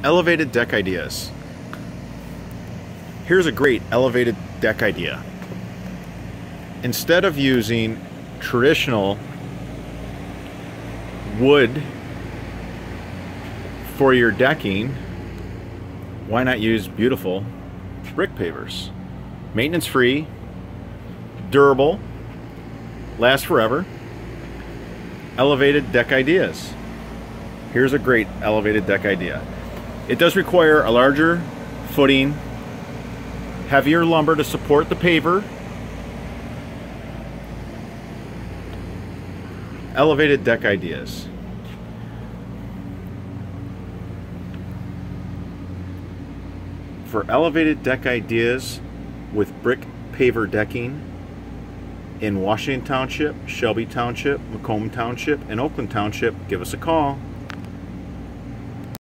Elevated deck ideas. Here's a great elevated deck idea. Instead of using traditional wood for your decking, why not use beautiful brick pavers? Maintenance free, durable, last forever. Elevated deck ideas. Here's a great elevated deck idea. It does require a larger footing, heavier lumber to support the paver. Elevated deck ideas. For elevated deck ideas with brick paver decking in Washington Township, Shelby Township, Macomb Township, and Oakland Township, give us a call.